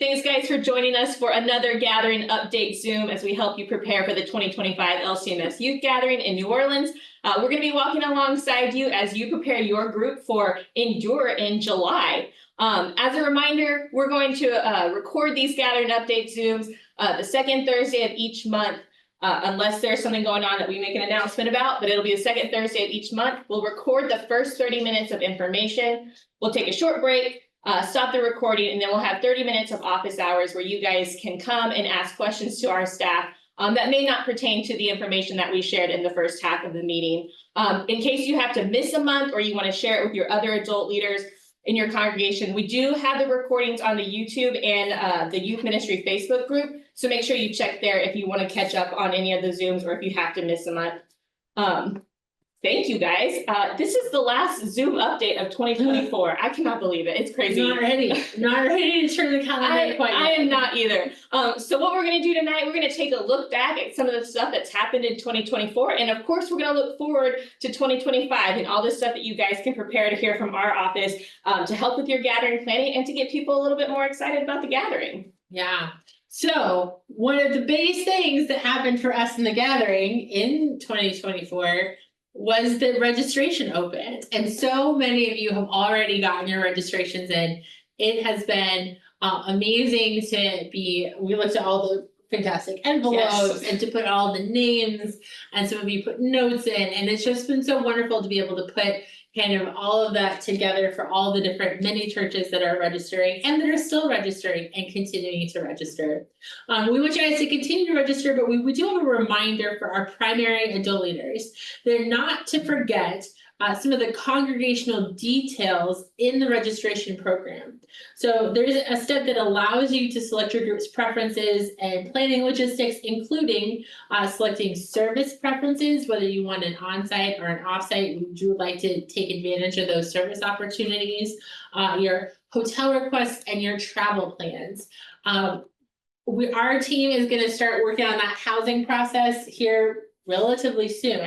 Thanks, guys, for joining us for another Gathering Update Zoom as we help you prepare for the 2025 LCMS Youth Gathering in New Orleans. We're going to be walking alongside you as you prepare your group for Endure in July. As a reminder, we're going to record these Gathering Update Zooms the second Thursday of each month, unless there's something going on that we make an announcement about, but it'll be the second Thursday of each month. We'll record the first 30 minutes of information. We'll take a short break. Stop the recording, and then we'll have 30 minutes of office hours where you guys can come and ask questions to our staff that may not pertain to the information that we shared in the first half of the meeting. In case you have to miss a month or you want to share it with your other adult leaders in your congregation, we do have the recordings on the YouTube and the Youth Ministry Facebook group. So make sure you check there if you want to catch up on any of the Zooms or if you have to miss a month. Thank you, guys. This is the last Zoom update of 2024. I cannot believe it. It's crazy. Not ready to turn the calendar quite yet. I am not either. So what we're going to do tonight, we're going to take a look back at some of the stuff that's happened in 2024. And of course, we're going to look forward to 2025 and all the stuff that you guys can prepare to hear from our office to help with your gathering planning and to get people a little bit more excited about the gathering. Yeah. So one of the biggest things that happened for us in the gathering in 2024 was the registration opened. And so many of you have already gotten your registrations in. It has been amazing we looked at all the fantastic envelopes and to put all the names, and some of you put notes in, and it's just been so wonderful to be able to put kind of all of that together for all the different mini churches that are registering and that are still registering and continuing to register. We want you guys to continue to register, but we do have a reminder for our primary adult leaders. They're not to forget some of the congregational details in the registration program. So there's a step that allows you to select your group's preferences and planning logistics, including selecting service preferences, whether you want an on-site or an off-site. Would you like to take advantage of those service opportunities, your hotel requests, and your travel plans. Our team is going to start working on that housing process here relatively soon.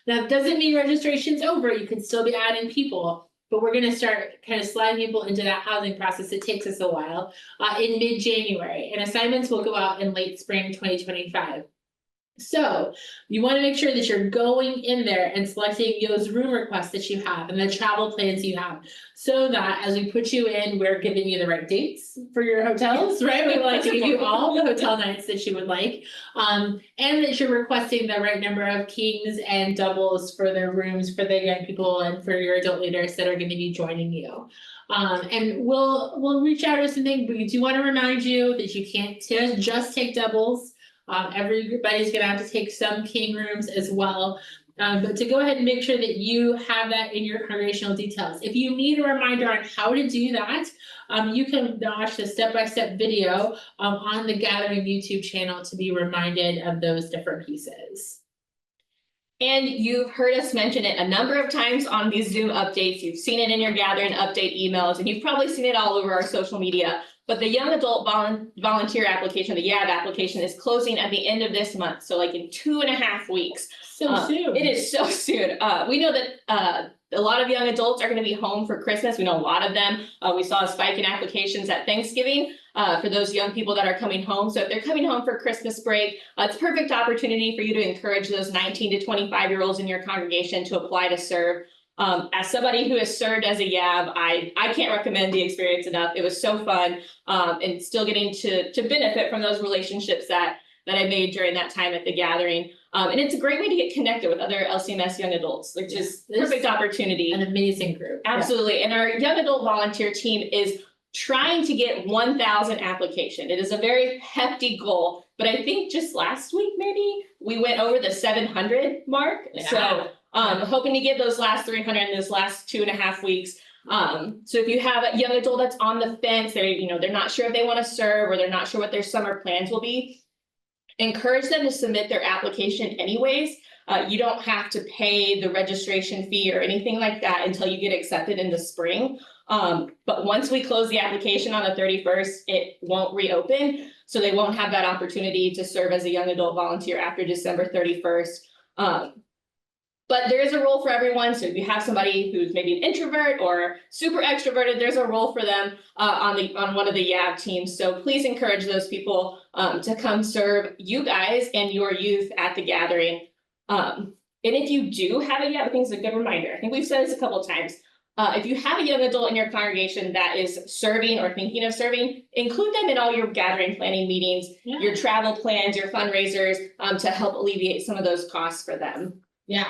That doesn't mean registration's over. You can still be adding people, but we're going to start kind of sliding people into that housing process. It takes us a while in mid-January, and assignments will go out in late spring 2025. So you want to make sure that you're going in there and selecting those room requests that you have and the travel plans you have, so that as we put you in, we're giving you the right dates for your hotels, right? We like to give you all the hotel nights that you would like, and that you're requesting the right number of kings and doubles for the rooms for the young people and for your adult leaders that are going to be joining you. And we'll reach out or something, but we do want to remind you that you can't just take doubles. Everybody's going to have to take some king rooms as well. But to go ahead and make sure that you have that in your congregational details. If you need a reminder on how to do that, you can watch the step-by-step video on the Gathering YouTube channel to be reminded of those different pieces. And you've heard us mention it a number of times on these Zoom updates. You've seen it in your Gathering Update emails, and you've probably seen it all over our social media. But the Young Adult Volunteer application, the YAV application, is closing at the end of this month. So like in 2.5 weeks. So soon. It is so soon. We know that a lot of young adults are going to be home for Christmas. We know a lot of them. We saw a spike in applications at Thanksgiving for those young people that are coming home. So if they're coming home for Christmas break, it's a perfect opportunity for you to encourage those 19 to 25-year-olds in your congregation to apply to serve. As somebody who has served as a YAV, I can't recommend the experience enough. It was so fun, and still getting to benefit from those relationships that I made during that time at the gathering. And it's a great way to get connected with other LCMS young adults, which is perfect opportunity. An amazing group. Absolutely. Yeah. And our young adult volunteer team is trying to get 1,000 applications. It is a very hefty goal, but I think just last week, maybe we went over the 700 mark. Yeah. So hoping to get those last 300 in this last 2.5 weeks. So if you have a young adult that's on the fence, they're not sure if they want to serve, or they're not sure what their summer plans will be, encourage them to submit their application anyways. You don't have to pay the registration fee or anything like that until you get accepted in the spring. But once we close the application on the 31st, it won't reopen. So they won't have that opportunity to serve as a young adult volunteer after December 31st. But there is a role for everyone, so if you have somebody who's maybe an introvert or super extroverted, there's a role for them on one of the YAB teams. So please encourage those people to come serve you guys and your youth at the gathering. And if you do have a YAB, I think it's a good reminder. I think we've said this a couple of times. If you have a young adult in your congregation that is serving or thinking of serving, include them in all your gathering planning meetings, your travel plans, your fundraisers, to help alleviate some of those costs for them. Yeah,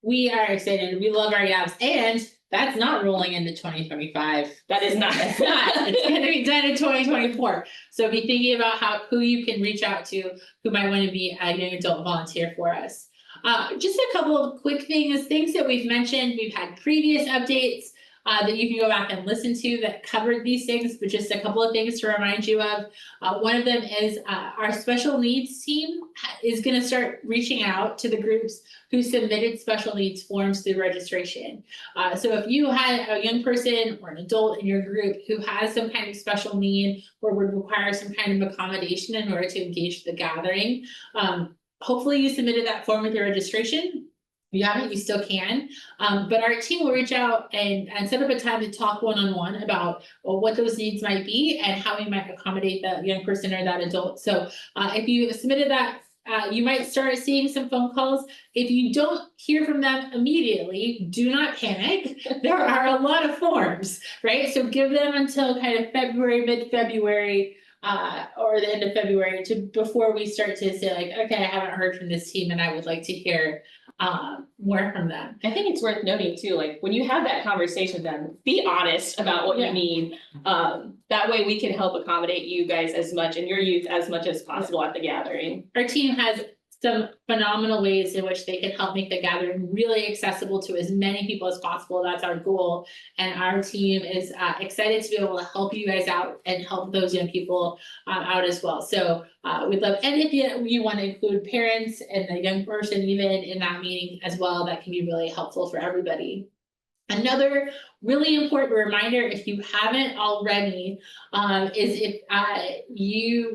we are excited. We love our YABs, and that's not rolling into 2025. That is not. It's not. It's going to be done in 2024. So be thinking about who you can reach out to, who might want to be a young adult volunteer for us. Just a couple of quick things that we've mentioned. We've had previous updates that you can go back and listen to that covered these things, but just a couple of things to remind you of. One of them is our special needs team is going to start reaching out to the groups who submitted special needs forms through registration. So if you had a young person or an adult in your group who has some kind of special need or would require some kind of accommodation in order to engage the gathering, hopefully you submitted that form with your registration. If you haven't, you still can. But our team will reach out and set up a time to talk one-on-one about what those needs might be and how we might accommodate that young person or that adult. So if you submitted that, you might start seeing some phone calls. If you don't hear from them immediately, do not panic. There are a lot of forms, right? So give them until kind of February, mid-February, or the end of February before we start to say like, okay, I haven't heard from this team and I would like to hear more from them. I think it's worth noting too, like when you have that conversation with them, be honest about what you need. That way we can help accommodate you guys as much and your youth as much as possible at the gathering. Our team has some phenomenal ways in which they can help make the gathering really accessible to as many people as possible. That's our goal. And our team is excited to be able to help you guys out and help those young people out as well. So we'd love, and if you want to include parents and the young person even in that meeting as well, that can be really helpful for everybody. Another really important reminder, if you haven't already, is if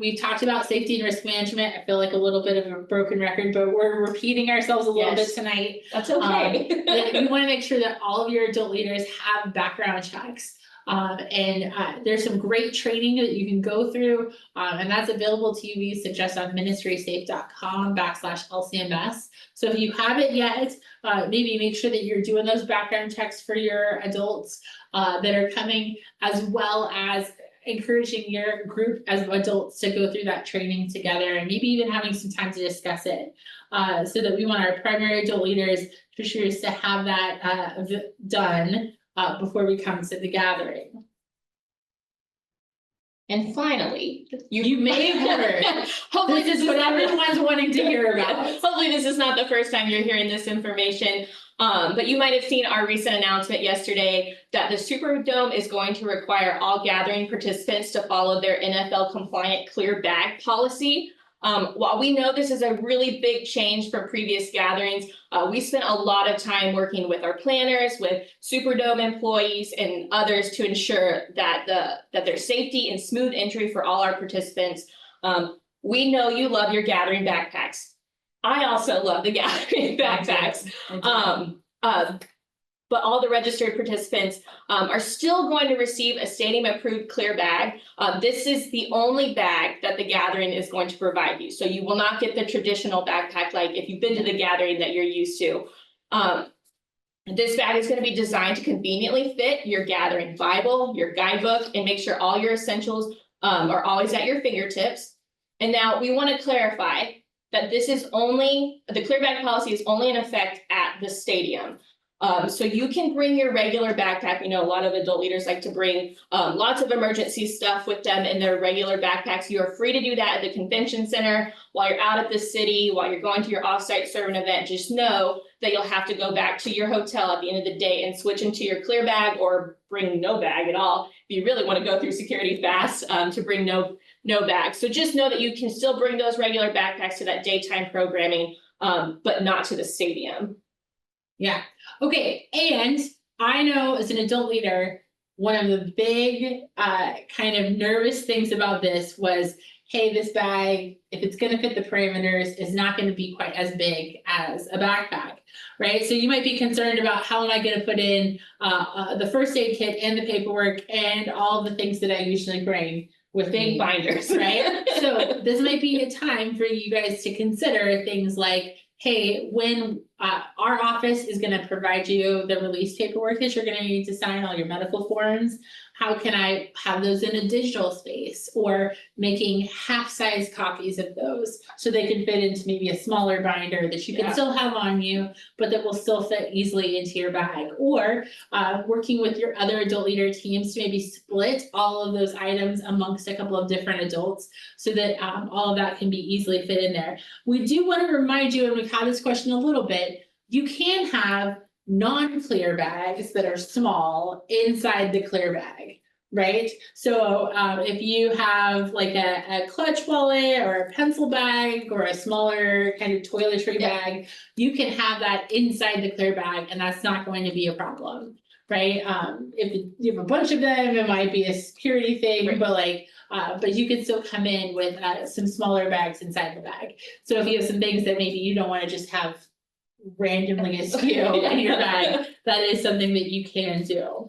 we've talked about safety and risk management. I feel like a little bit of a broken record, but we're repeating ourselves a little bit tonight. That's okay. We want to make sure that all of your adult leaders have background checks. There's some great training that you can go through, and that's available to you. We suggest on ministrysafe.com/LCMS. So if you haven't yet, maybe make sure that you're doing those background checks for your adults that are coming, as well as encouraging your group as adults to go through that training together, and maybe even having some time to discuss it. So that we want our primary adult leaders to have that done before we come to the gathering. And finally, you may have heard. Hopefully this is what everyone's wanting to hear about. Hopefully this is not the first time you're hearing this information. But you might have seen our recent announcement yesterday that the Superdome is going to require all gathering participants to follow their NFL compliant clear bag policy. While we know this is a really big change from previous gatherings, we spent a lot of time working with our planners, with Superdome employees and others to ensure that there's safety and smooth entry for all our participants. We know you love your gathering backpacks. I also love the gathering backpacks. But all the registered participants are still going to receive a stadium approved clear bag. This is the only bag that the gathering is going to provide you. So you will not get the traditional backpack like if you've been to the gathering that you're used to. This bag is going to be designed to conveniently fit your gathering Bible, your guidebook, and make sure all your essentials are always at your fingertips. And now we want to clarify that the clear bag policy is only in effect at the stadium. So you can bring your regular backpack. You know, a lot of adult leaders like to bring lots of emergency stuff with them in their regular backpacks. You are free to do that at the convention center while you're out at the city, while you're going to your offsite serving event. Just know that you'll have to go back to your hotel at the end of the day and switch into your clear bag or bring no bag at all. If you really want to go through security fast, to bring no bag. So just know that you can still bring those regular backpacks to that daytime programming, but not to the stadium. Yeah. Okay. And I know as an adult leader, one of the big kind of nervous things about this was, hey, this bag, if it's gonna fit the parameters, is not gonna be quite as big as a backpack, right? So you might be concerned about how am I gonna put in the first aid kit and the paperwork and all the things that I usually bring with Big me, binders. right? So this might be a time for you guys to consider things like, hey, when our office is gonna provide you the release paperwork that you're gonna need to sign all your medical forms. How can I have those in a digital space, or making half-size copies of those so they can fit into maybe a smaller binder that you can Yeah. still have on you, but that will still fit easily into your bag, or working with your other adult leader teams to maybe split all of those items amongst a couple of different adults so that all of that can be easily fit in there. We do want to remind you, and we've had this question a little bit, you can have non-clear bags that are small inside the clear bag, right? So if you have like a clutch wallet or a pencil bag or a smaller kind of toiletry Yeah. bag, you can have that inside the clear bag and that's not going to be a problem, right? If you have a bunch of them, it might be a security thing, Right. but like but you can still come in with some smaller bags inside the bag. So if you have some things that maybe you don't want to just have randomly askew in your bag, that is something that you can do.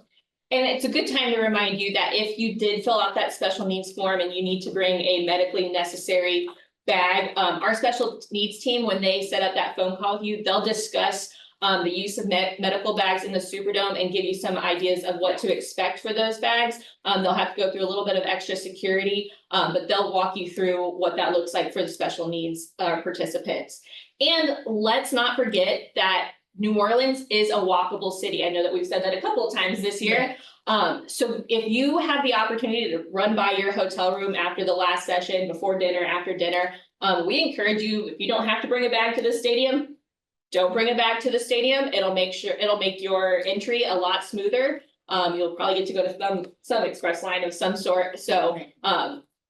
And it's a good time to remind you that if you did fill out that special needs form and you need to bring a medically necessary bag, our special needs team, when they set up that phone call with you, they'll discuss the use of medical bags in the Superdome and give you some ideas of what to expect for those bags. They'll have to go through a little bit of extra security, but they'll walk you through what that looks like for the special needs participants. And let's not forget that New Orleans is a walkable city. I know that we've said that a couple of times this year. So if you have the opportunity to run by your hotel room after the last session, before dinner, after dinner, we encourage you, if you don't have to bring a bag to the stadium, don't bring it back to the stadium. It'll make your entry a lot smoother. You'll probably get to go to some express line of some sort. So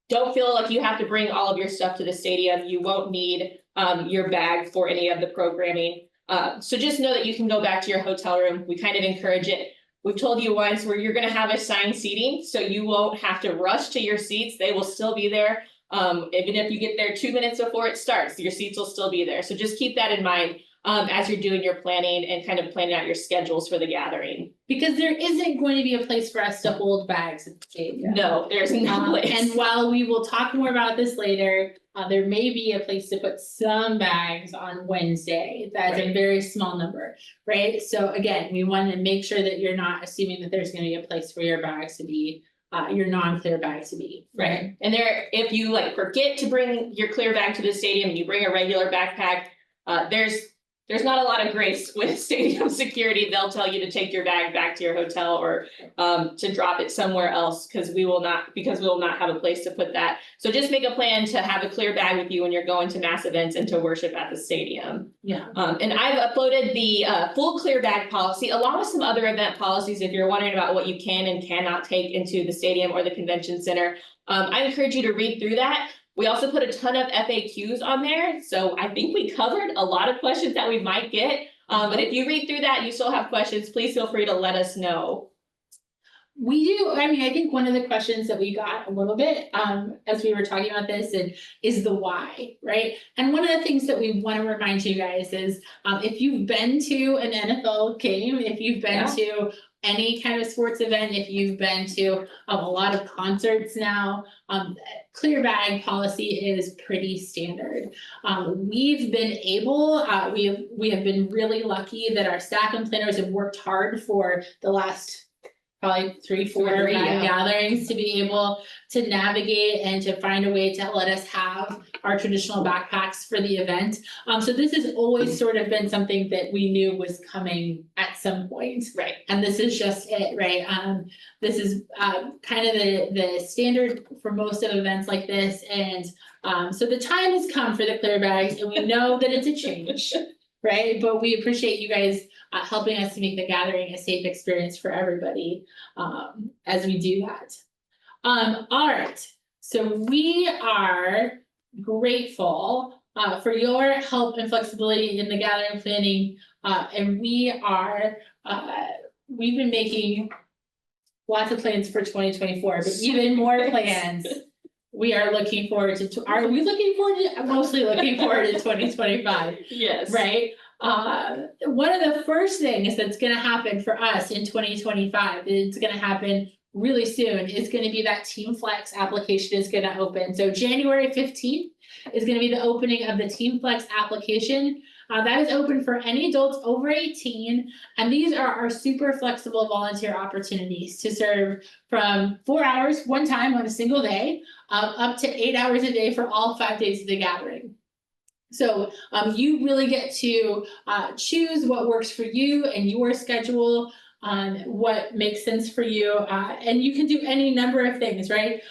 don't feel like you have to bring all of your stuff to the stadium. You won't need your bag for any of the programming. So just know that you can go back to your hotel room. We kind of encourage it. We've told you once where you're going to have assigned seating, so you won't have to rush to your seats. They will still be there. Even if you get there 2 minutes before it starts, your seats will still be there. So just keep that in mind as you're doing your planning and kind of planning out your schedules for the gathering. Because there isn't going to be a place for us to hold bags at the stadium. No, there's no place. And while we will talk more about this later, there may be a place to put some bags on Wednesday. That's a very small number, right? So again, we want to make sure that you're not assuming that there's going to be a place for your bags to be, your non-clear bags to be. Right. And if you like forget to bring your clear bag to the stadium and you bring a regular backpack, there's not a lot of grace with stadium security. They'll tell you to take your bag back to your hotel or to drop it somewhere else because we will not have a place to put that. So just make a plan to have a clear bag with you when you're going to mass events and to worship at the stadium. Yeah. And I've uploaded the full clear bag policy along with some other event policies if you're wondering about what you can and cannot take into the stadium or the convention center. I encourage you to read through that. We also put a ton of FAQs on there, so I think we covered a lot of questions that we might get. But if you read through that, and you still have questions, please feel free to let us know. We do, I mean, I think one of the questions that we got a little bit, as we were talking about this is the why, right? And one of the things that we want to remind you guys is, if you've been to an NFL game, if you've been to any kind of sports event, if you've been to a lot of concerts now, clear bag policy is pretty standard. We've been able, we have been really lucky that our staff and planners have worked hard for the last probably 3, 4 gatherings to be able to navigate and to find a way to let us have our traditional backpacks for the event. So this has always sort of been something that we knew was coming at some point. Right. And this is just it, right? This is kind of the standard for most of events like this. And so the time has come for the clear bags and we know that it's a change, right? But we appreciate you guys helping us to make the gathering a safe experience for everybody as we do that. All right, so we are grateful for your help and flexibility in the gathering planning, and we've been making lots of plans for 2024, but even more plans. We are looking forward to, are we looking forward to, I'm mostly looking forward to 2025. Yes. Right? One of the first things that's gonna happen for us in 2025, it's gonna happen really soon, is gonna be that Team Flex application is gonna open. So January 15th is gonna be the opening of the Team Flex application. That is open for any adults over 18, and these are our super flexible volunteer opportunities to serve from 4 hours one time on a single day, up to 8 hours a day for all 5 days of the gathering. So you really get to choose what works for you and your schedule, what makes sense for you, and you can do any number of things, right?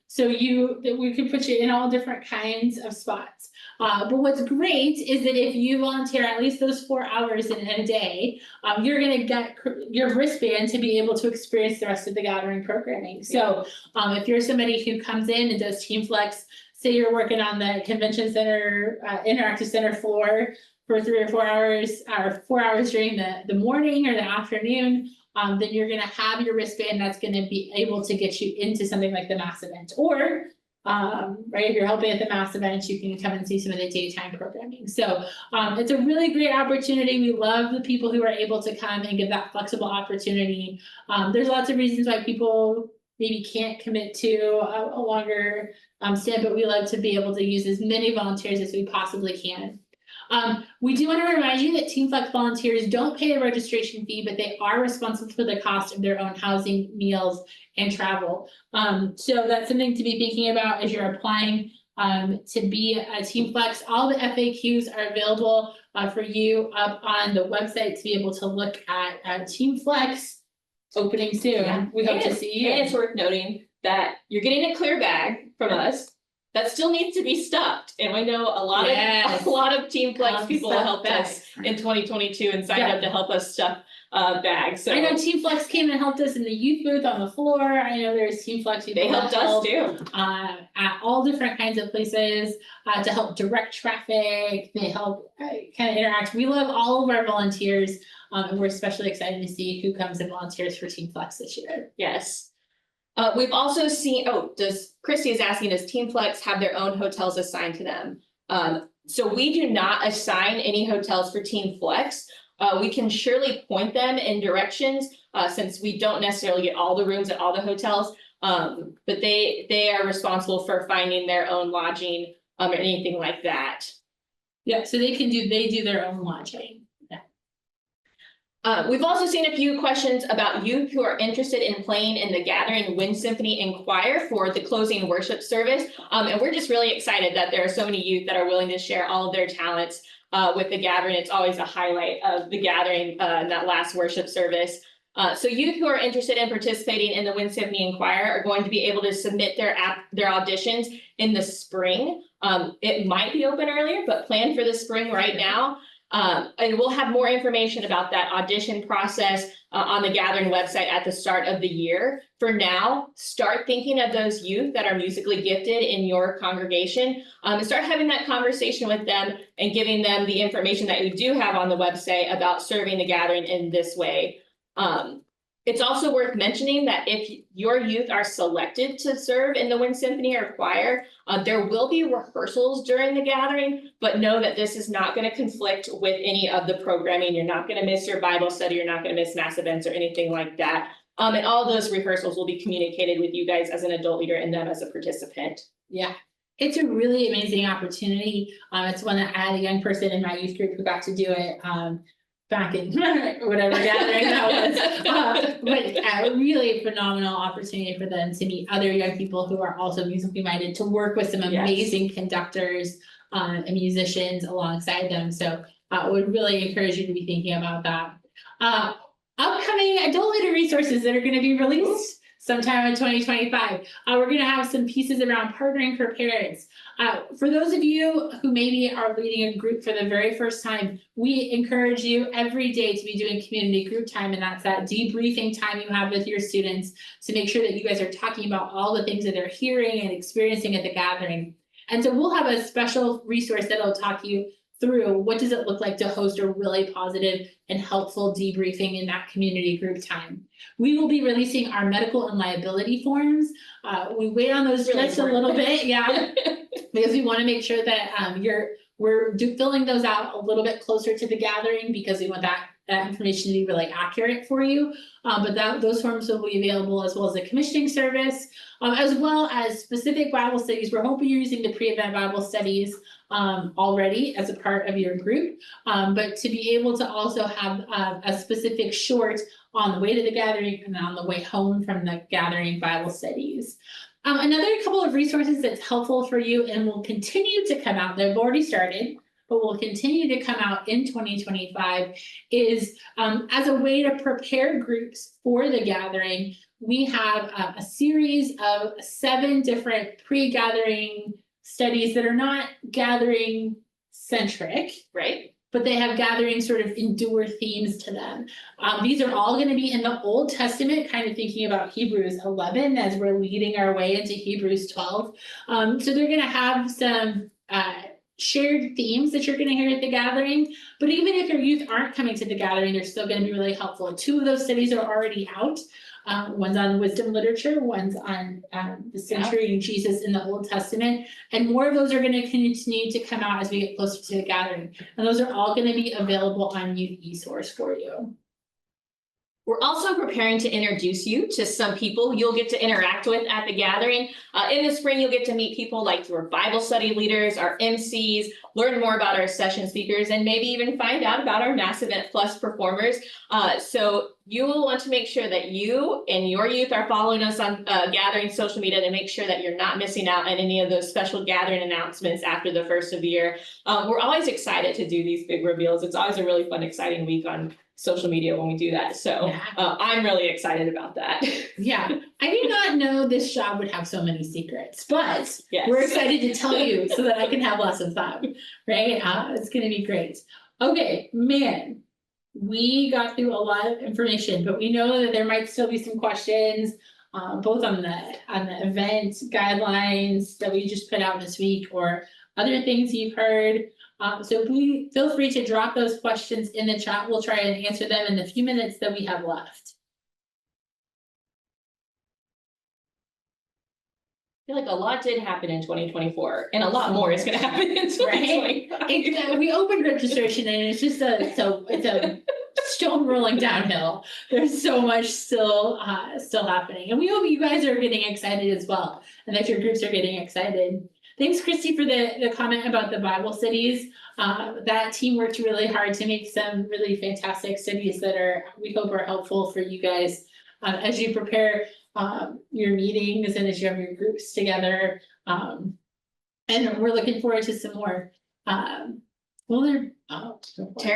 So we can put you in all different kinds of spots. But what's great is that if you volunteer at least those 4 hours in a day, you're gonna get your wristband to be able to experience the rest of the gathering programming. So if you're somebody who comes in and does Team Flex, say you're working on the convention center, interactive center floor for 3 or 4 hours, or 4 hours during the morning or the afternoon, then you're gonna have your wristband that's gonna be able to get you into something like the mass event. Or, right, if you're helping at the mass event, you can come and see some of the daytime programming. So it's a really great opportunity. We love the people who are able to come and give that flexible opportunity. There's lots of reasons why people maybe can't commit to a longer stint, but we love to be able to use as many volunteers as we possibly can. We do want to remind you that Team Flex volunteers don't pay a registration fee, but they are responsible for the cost of their own housing, meals, and travel. So that's something to be thinking about as you're applying to be a Team Flex. All the FAQs are available for you up on the website to be able to look at Team Flex opening soon. Yeah. We hope to see you. And it's worth noting that you're getting a clear bag from us that still needs to be stuffed. And I know a lot of Team Flex people helped us in 2022 and signed up to help us stuff bags. So I know Team Flex came and helped us in the youth booth on the floor. I know there's Team Flex people they helped us too. At all different kinds of places to help direct traffic. They help kind of interact. We love all of our volunteers, and we're especially excited to see who comes and volunteers for Team Flex this year. Yes. We've also seen, Christy is asking, does Team Flex have their own hotels assigned to them? So we do not assign any hotels for Team Flex. We can surely point them in directions, since we don't necessarily get all the rooms at all the hotels. But they are responsible for finding their own lodging, or anything like that. Yeah, so they do their own lodging. We've also seen a few questions about youth who are interested in playing in the Gathering Wind Symphony and Choir for the closing worship service. And we're just really excited that there are so many youth that are willing to share all of their talents with the Gathering. It's always a highlight of the Gathering, that last worship service. So youth who are interested in participating in the Wind Symphony and Choir are going to be able to submit their auditions in the spring. It might be open earlier, but plan for the spring right now. And we'll have more information about that audition process on the Gathering website at the start of the year. For now, start thinking of those youth that are musically gifted in your congregation, and start having that conversation with them and giving them the information that you do have on the website about serving the Gathering in this way. It's also worth mentioning that if your youth are selected to serve in the Wind Symphony or Choir, there will be rehearsals during the Gathering, but know that this is not going to conflict with any of the programming. You're not going to miss your Bible study. You're not going to miss mass events or anything like that. And all those rehearsals will be communicated with you guys as an adult leader and them as a participant. Yeah. It's a really amazing opportunity. It's one that I had a young person in my youth group who got to do it. Back in whatever gathering that was, but a really phenomenal opportunity for them to meet other young people who are also musically minded, to work with some amazing conductors and musicians alongside them. So I would really encourage you to be thinking about that. Upcoming adult leader resources that are going to be released sometime in 2025. We're going to have some pieces around partnering for parents. For those of you who maybe are leading a group for the very first time, we encourage you every day to be doing community group time, and that's that debriefing time you have with your students to make sure that you guys are talking about all the things that they're hearing and experiencing at the Gathering. And so we'll have a special resource that'll talk you through what does it look like to host a really positive and helpful debriefing in that community group time. We will be releasing our medical and liability forms. We wait on those Really just a little bit, yeah, because we want to make sure that we're filling those out a little bit closer to the gathering because we want that information to be really accurate for you. But those forms will be available as well as a commissioning service, as well as specific Bible studies. We're hoping you're using the pre-event Bible studies already as a part of your group. But to be able to also have a specific short on the way to the gathering and on the way home from the gathering Bible studies. Another couple of resources that's helpful for you and will continue to come out, they've already started, but will continue to come out in 2025 is as a way to prepare groups for the gathering. We have a series of 7 different pre-gathering studies that are not gathering centric, Right? but they have gathering sort of endure themes to them. These are all going to be in the Old Testament, kind of thinking about Hebrews 11 as we're leading our way into Hebrews 12. So they're going to have some shared themes that you're going to hear at the gathering. But even if your youth aren't coming to the gathering, they're still going to be really helpful. 2 of those studies are already out. One's on wisdom literature, one's on the century and Jesus in the Old Testament. And more of those are going to continue to come out as we get closer to the gathering. And those are all going to be available on Youth eSource for you. We're also preparing to introduce you to some people you'll get to interact with at the gathering. In the spring, you'll get to meet people like your Bible study leaders, our MCs, learn more about our session speakers, and maybe even find out about our Mass Event Plus performers. So you will want to make sure that you and your youth are following us on gathering social media to make sure that you're not missing out on any of those special gathering announcements after the first of the year. We're always excited to do these big reveals. It's always a really fun, exciting week on social media when we do that. So I'm really excited about that. Yeah, I did not know this job would have so many secrets, but Yes. we're excited to tell you so that I can have lots of fun, right? It's going to be great. Okay, man, we got through a lot of information, but we know that there might still be some questions, both on the event guidelines that we just put out this week or other things you've heard. So please feel free to drop those questions in the chat. We'll try and answer them in the few minutes that we have left. I feel like a lot did happen in 2024 and a lot more is going to happen in 2025. We opened registration and it's just it's a stone rolling downhill. There's so much still happening, and we hope you guys are getting excited as well, and that your groups are getting excited. Thanks, Christy, for the comment about the Bible studies. That team worked really hard to make some really fantastic studies that we hope are helpful for you guys as you prepare your meetings and as you have your groups together. And we're looking forward to some more. Tara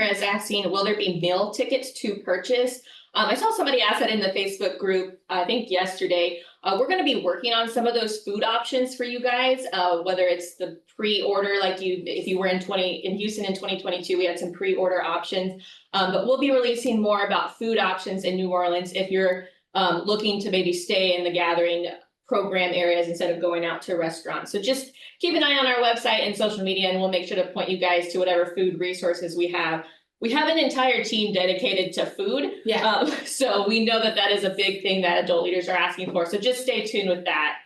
is asking, will there be meal tickets to purchase? I saw somebody ask that in the Facebook group, I think yesterday. We're going to be working on some of those food options for you guys, whether it's the pre-order, like if you were in Houston in 2022, we had some pre-order options. But we'll be releasing more about food options in New Orleans if you're looking to maybe stay in the gathering program areas instead of going out to restaurants. So just keep an eye on our website and social media, and we'll make sure to point you guys to whatever food resources we have. We have an entire team dedicated to food. Yeah. So we know that is a big thing that adult leaders are asking for. So just stay tuned with that.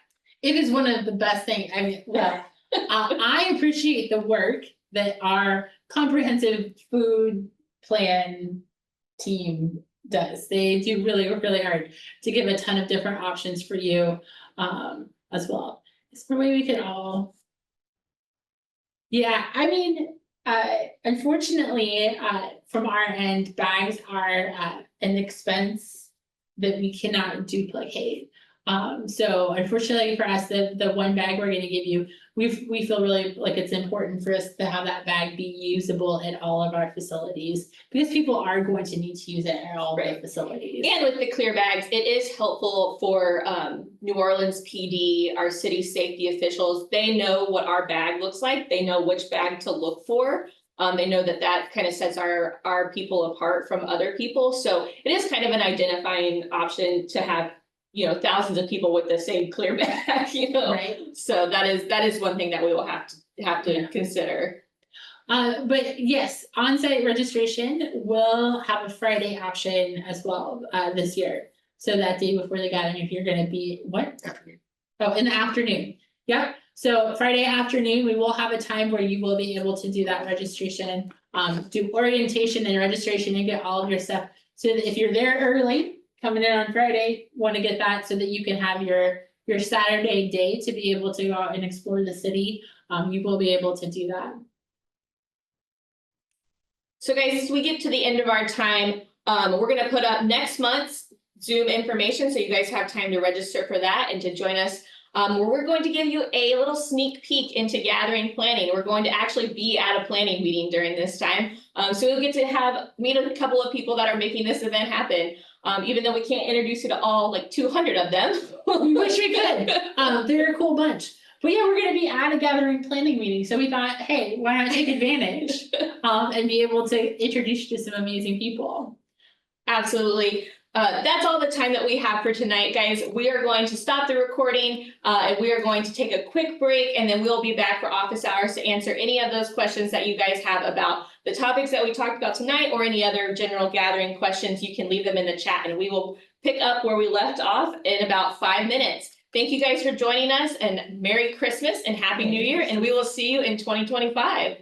It is one of the best things. I mean, I appreciate the work that our comprehensive food plan team does. They do really work really hard to give a ton of different options for you as well. It's the way we could all. Yeah, I mean, unfortunately, from our end, bags are an expense that we cannot duplicate. So unfortunately for us, the one bag we're going to give you, we feel really like it's important for us to have that bag be usable at all of our facilities, because people are going to need to use it at all the facilities. And with the clear bags, it is helpful for New Orleans PD, our city safety officials. They know what our bag looks like. They know which bag to look for. They know that kind of sets our people apart from other people. So it is kind of an identifying option to have, thousands of people with the same clear bag, Right. So that is one thing that we will have to consider. But yes, onsite registration will have a Friday option as well, this year. So that day before the gathering, if you're gonna be, what? Oh, in the afternoon. Yep. So Friday afternoon, we will have a time where you will be able to do that registration, do orientation and registration and get all of your stuff. So that if you're there early, coming in on Friday, want to get that so that you can have your Saturday day to be able to go out and explore the city. You will be able to do that. So guys, as we get to the end of our time, we're gonna put up next month's Zoom information, so you guys have time to register for that and to join us. Where we're going to give you a little sneak peek into gathering planning. We're going to actually be at a planning meeting during this time. So you'll get to meet a couple of people that are making this event happen. Even though we can't introduce you to all like 200 of them. We wish we could. They're a cool bunch. But yeah, we're gonna be at a gathering planning meeting, so we thought, hey, why not take advantage? And be able to introduce you to some amazing people. Absolutely. That's all the time that we have for tonight, guys. We are going to stop the recording, and we are going to take a quick break, and then we'll be back for office hours to answer any of those questions that you guys have about the topics that we talked about tonight, or any other general gathering questions. You can leave them in the chat, and we will pick up where we left off in about 5 minutes. Thank you guys for joining us, and Merry Christmas and Happy New Year, and we will see you in 2025.